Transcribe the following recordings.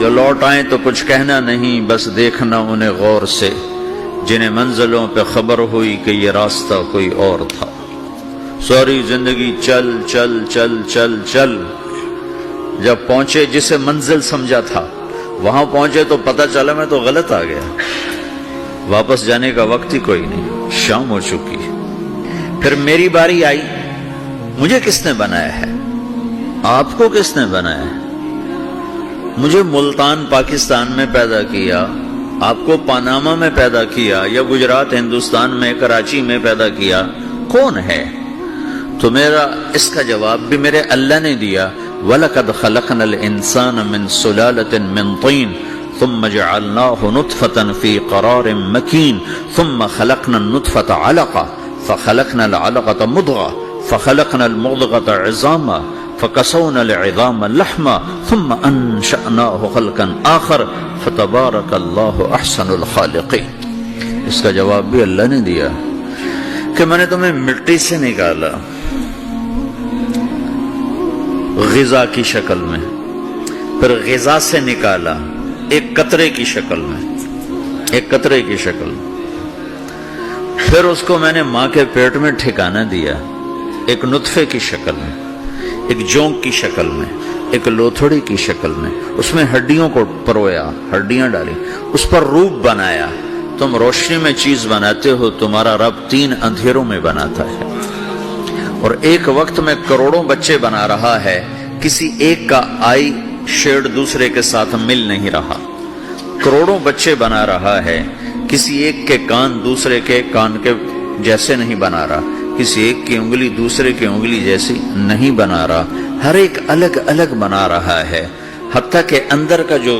جو لوٹ آئیں تو کچھ کہنا نہیں، بس دیکھنا انہیں غور سے، جنہیں منزلوں پہ خبر ہوئی کہ یہ راستہ کوئی اور تھا۔ ساری زندگی چل چل چل چل چل، جب پہنچے جسے منزل سمجھا تھا وہاں پہنچے تو پتہ چلا میں تو غلط آ گیا، واپس جانے کا وقت ہی کوئی نہیں، شام ہو چکی۔ پھر میری باری آئی، مجھے کس نے بنایا ہے؟ آپ کو کس نے بنایا ہے؟ مجھے ملتان پاکستان میں پیدا کیا، آپ کو پاناما میں پیدا کیا، یا گجرات ہندوستان میں کراچی میں پیدا کیا، کون ہے؟ تو میرا اس کا جواب بھی میرے اللہ نے دیا، وَلَقَدْ خَلَقْنَا الْإِنسَانَ مِنْ سُلَالَةٍ مِنْ طِينٍ ثُمَّ جَعَلْنَاهُ نُطْفَةً فِي قَرَارٍ مَكِينٍ ثُمَّ خَلَقْنَا النُّطْفَةَ عَلَقَةً فَخَلَقْنَا الْعَلَقَةَ مُضْغَةً فَخَلَقْنَا الْمُضْغَةَ عِظَامًا فَكَسَوْنَا الْعِظَامَ لَحْمًا ثُمَّ أَنشَأْنَاهُ خَلْقًا آخَرَ فَتَبَارَكَ اللَّهُ أَحْسَنُ الْخَالِقِينَ۔ اس کا جواب بھی اللہ نے دیا کہ میں نے تمہیں مٹی سے نکالا غذا کی شکل میں، پھر غذا سے نکالا ایک قطرے کی شکل میں، ایک قطرے کی شکل میں، پھر اس کو میں نے ماں کے پیٹ میں ٹھکانہ دیا ایک نطفے کی شکل میں، ایک جونک کی شکل میں، ایک لوتھڑی کی شکل میں، اس میں ہڈیوں کو پرویا، ہڈیاں ڈالی، اس پر روپ بنایا۔ تم روشنی میں چیز بناتے ہو، تمہارا رب 3 اندھیروں میں بناتا ہے، اور ایک وقت میں کروڑوں بچے بنا رہا ہے، کسی ایک کا آئی شیڈ دوسرے کے ساتھ مل نہیں رہا، کروڑوں بچے بنا رہا ہے، کسی ایک کے کان دوسرے کے کان کے جیسے نہیں بنا رہا، کسی ایک کی انگلی دوسرے کی انگلی جیسی نہیں بنا رہا، ہر ایک الگ الگ بنا رہا ہے، حتیٰ کہ اندر کا جو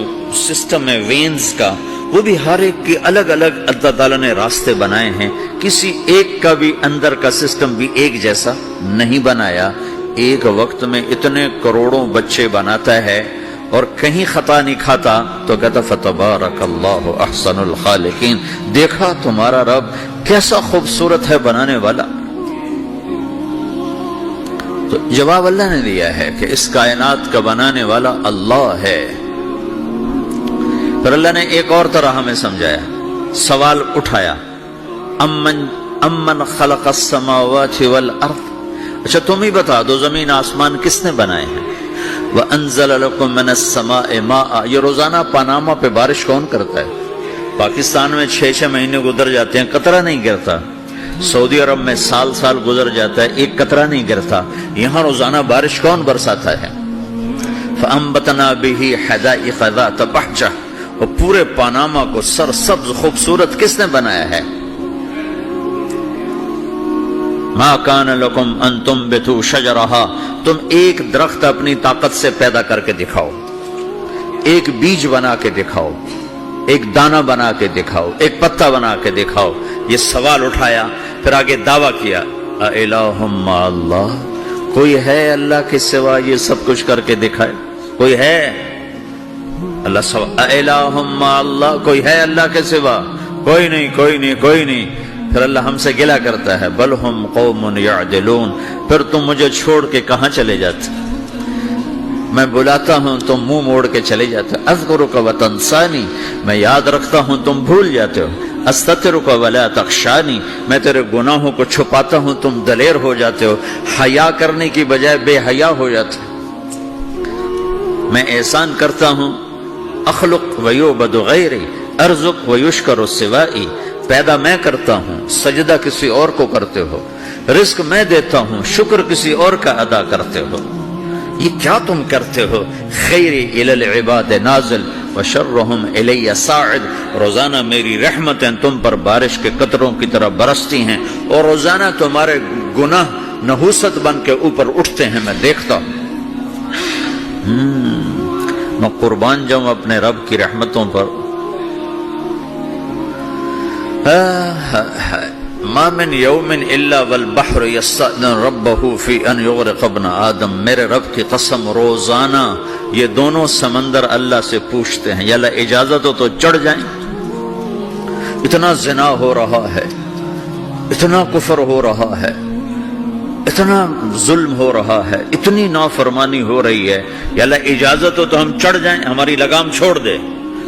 سسٹم ہے وینز کا، وہ بھی ہر ایک کی الگ الگ اللہ تعالیٰ نے راستے بنائے ہیں، کسی ایک کا بھی اندر کا سسٹم بھی ایک جیسا نہیں بنایا۔ ایک وقت میں اتنے کروڑوں بچے بناتا ہے اور کہیں خطا نہیں کھاتا، تو کہتا فتبارک اللہ احسن الخالقین، دیکھا تمہارا رب کیسا خوبصورت ہے بنانے والا۔ تو جواب اللہ نے دیا ہے کہ اس کائنات کا بنانے والا اللہ ہے۔ پھر اللہ نے ایک اور طرح ہمیں سمجھایا، سوال اٹھایا، امن خلق السماوات والارض، اچھا تم ہی بتا دو زمین آسمان کس نے بنائے ہیں؟ وَأَنزَلَ لَكُم مِّنَ السَّمَاءِ مَاءً، یہ روزانہ پاناما پہ بارش کون کرتا ہے؟ پاکستان میں 6 مہینے گزر جاتے ہیں، قطرہ نہیں گرتا، سعودی عرب میں سال گزر جاتا ہے، ایک قطرہ نہیں گرتا، یہاں روزانہ بارش کون برساتا ہے؟ فَأَنبَتْنَا بِهِ حَدَائِقَ ذَاتَ بَهْجَةٍ، اور پورے پاناما کو سرسبز خوبصورت کس نے بنایا ہے؟ مَا كَانَ لَكُمْ أَن تُنبِتُوا شَجَرَهَا، تم ایک درخت اپنی طاقت سے پیدا کر کے دکھاؤ، ایک بیج بنا کے دکھاؤ، ایک دانہ بنا کے دکھاؤ، ایک پتا بنا کے دکھاؤ۔ یہ سوال اٹھایا، پھر آگے دعویٰ کیا، اِلَٰهٌ مَّعَ اللَّهِ، کوئی ہے اللہ کے سوا یہ سب کچھ کر کے دکھائے؟ کوئی ہے؟ اللہ سوا اِلَٰهٌ مَّعَ اللَّهِ، کوئی ہے اللہ کے سوا؟ کوئی نہیں، کوئی نہیں، کوئی نہیں۔ پھر اللہ ہم سے گلہ کرتا ہے، بل ہم قوم یعدلون، پھر تم مجھے چھوڑ کے کہاں چلے جاتے؟ میں بلاتا ہوں تم منہ موڑ کے چلے جاتے ہو، اذکرک وتنسانی، میں یاد رکھتا ہوں تم بھول جاتے ہو، استترک ولا تخشانی، میں تیرے گناہوں کو چھپاتا ہوں تم دلیر ہو جاتے ہو، حیا کرنے کی بجائے بے حیا ہو جاتے ہو۔ میں احسان کرتا ہوں، اخلق ویعبد غیری، ارزق ویشکر سوائی، پیدا میں کرتا ہوں، سجدہ کسی اور کو کرتے ہو، رزق میں دیتا ہوں، شکر کسی اور کا ادا کرتے ہو، یہ کیا تم کرتے ہو؟ خیری الی العباد نازل وشرہم الی صاعد، روزانہ میری رحمتیں تم پر بارش کے قطروں کی طرح برستی ہیں، اور روزانہ تمہارے گناہ نحوست بن کے اوپر اٹھتے ہیں، میں دیکھتا ہوں۔ میں قربان جاؤں اپنے رب کی رحمتوں پر۔ ما من یوم الا والبحر یستأذن ربہ فی ان یغرق ابن آدم، میرے رب کی قسم روزانہ یہ دونوں سمندر اللہ سے پوچھتے ہیں، یا اللہ اجازت ہو تو چڑھ جائیں، اتنا زنا ہو رہا ہے، اتنا کفر ہو رہا ہے، اتنا ظلم ہو رہا ہے، اتنی نافرمانی ہو رہی ہے، یا اللہ اجازت ہو تو ہم چڑھ جائیں، ہماری لگام چھوڑ دے،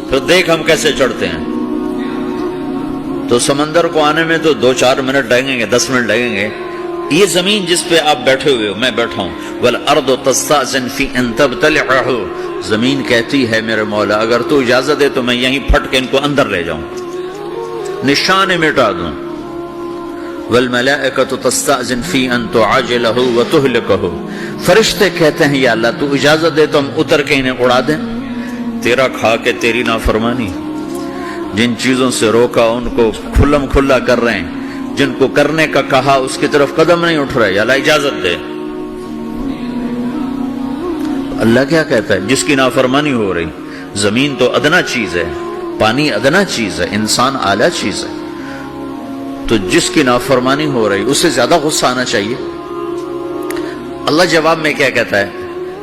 پھر دیکھ ہم کیسے چڑھتے ہیں۔ تو سمندر کو آنے میں تو 2-4 منٹ لگیں گے، 10 منٹ لگیں گے۔ یہ زمین جس پہ آپ بیٹھے ہوئے ہو، میں بیٹھا ہوں، وَالْأَرْضُ تَسْتَأْذِنُ فِي أَن تَبْتَلِعَهُ، زمین کہتی ہے میرے مولا اگر تو اجازت دے تو میں یہیں پھٹ کے ان کو اندر لے جاؤں، نشان مٹا دوں۔ وَالْمَلَائِكَةُ تَسْتَأْذِنُ فِي أَن تُعَاجِلَهُ وَتُهْلِكَهُ، فرشتے کہتے ہیں یا اللہ تو اجازت دے تو ہم اتر کے انہیں اڑا دیں، تیرا کھا کے تیری نافرمانی۔ جن چیزوں سے روکا ان کو کھلم کھلا کر رہے ہیں، جن کو کرنے کا کہا اس کی طرف قدم نہیں اٹھ رہے، یا اللہ اجازت دے۔ اللہ کیا کہتا ہے؟ جس کی نافرمانی ہو رہی، زمین تو ادنا چیز ہے، پانی ادنا چیز ہے، انسان اعلیٰ چیز ہے، تو جس کی نافرمانی ہو رہی اسے زیادہ غصہ آنا چاہیے۔ اللہ جواب میں کیا کہتا ہے؟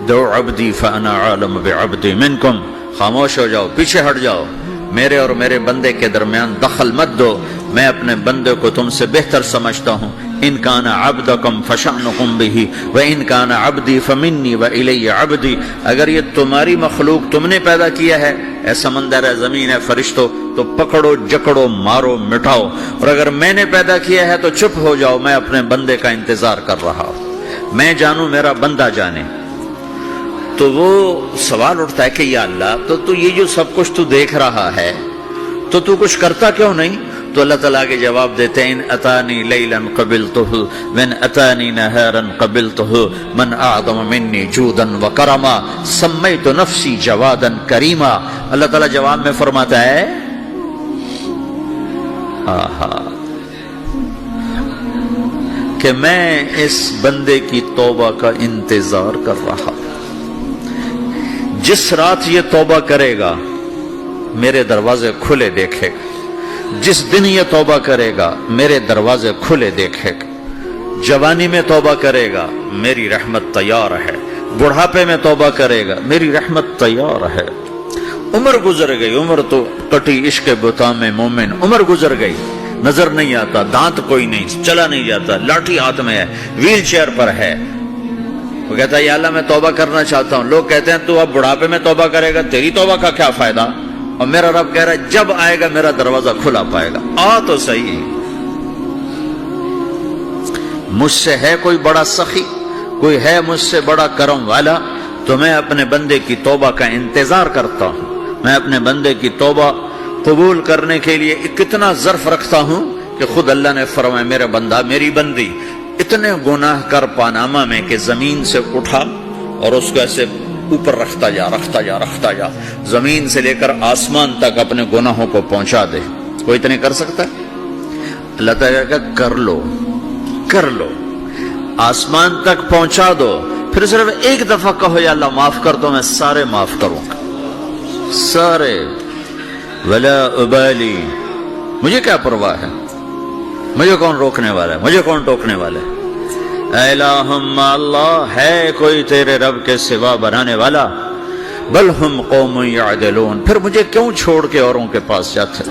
دو عبدی فانا عالم بعبدی منکم، خاموش ہو جاؤ، پیچھے ہٹ جاؤ، میرے اور میرے بندے کے درمیان دخل مت دو، میں اپنے بندے کو تم سے بہتر سمجھتا ہوں۔ ان کان عبدکم فشأنکم بہ وان کان عبدی فمنی والی عبدی، اگر یہ تمہاری مخلوق تم نے پیدا کیا ہے، اے سمندر ہے، زمین ہے، فرشتوں، تو پکڑو جکڑو مارو مٹاؤ، اور اگر میں نے پیدا کیا ہے تو چپ ہو جاؤ، میں اپنے بندے کا انتظار کر رہا ہوں، میں جانوں میرا بندہ جانے۔ تو وہ سوال اٹھتا ہے کہ یا اللہ تو یہ جو سب کچھ تو دیکھ رہا ہے تو کچھ کرتا کیوں نہیں؟ تو اللہ تعالیٰ کے جواب دیتے ہیں ان اتانی لیلا قبلتہ من اتانی نہارا قبلتہ من اعظم منی جودا وکرما سمیت نفسی جوادا کریما۔ اللہ تعالیٰ جواب میں فرماتا ہے کہ میں اس بندے کی توبہ کا انتظار کر رہا ہوں، جس رات یہ توبہ کرے گا میرے دروازے کھلے دیکھے گا، جس دن یہ توبہ کرے گا میرے دروازے کھلے دیکھے گا، جوانی میں توبہ کرے گا میری رحمت تیار ہے، بڑھاپے میں توبہ کرے گا میری رحمت تیار ہے۔ عمر گزر گئی، عمر تو کٹی عشق بتا میں مومن، عمر گزر گئی، نظر نہیں آتا، دانت کوئی نہیں، چلا نہیں جاتا، لاٹھی ہاتھ میں ہے، ویل چیئر پر ہے، وہ کہتا ہے یا اللہ میں توبہ کرنا چاہتا ہوں۔ لوگ کہتے ہیں تو اب بڑھاپے میں توبہ کرے گا، تیری توبہ کا کیا فائدہ؟ اور میرا رب کہہ رہا ہے جب آئے گا میرا دروازہ کھلا پائے گا، آ تو صحیح۔ مجھ سے ہے کوئی بڑا سخی، کوئی ہے مجھ سے بڑا کرم والا، تو میں اپنے بندے کی توبہ کا انتظار کرتا ہوں، میں اپنے بندے کی توبہ قبول کرنے کے لیے کتنا ظرف رکھتا ہوں کہ خود اللہ نے فرمایا میرا بندہ میری بندی اتنے گناہ کر پاناما میں کہ زمین سے اٹھا اور اس کو ایسے اوپر رکھتا جا، زمین سے لے کر آسمان تک اپنے گناہوں کو پہنچا دے۔ کوئی اتنے کر سکتا ہے؟ اللہ تعالیٰ کا کر لو، آسمان تک پہنچا دو، پھر صرف ایک دفعہ کہو یا اللہ معاف کر دو، میں سارے معاف کروں گا، سارے، ولا ابالی، مجھے کیا پرواہ ہے، مجھے کون روکنے والا ہے، مجھے کون ٹوکنے والا ہے۔ اے الہم اللہ، ہے کوئی تیرے رب کے سوا بنانے والا؟ بل ہم قوم یعدلون، پھر مجھے کیوں چھوڑ کے اوروں کے پاس جاتے؟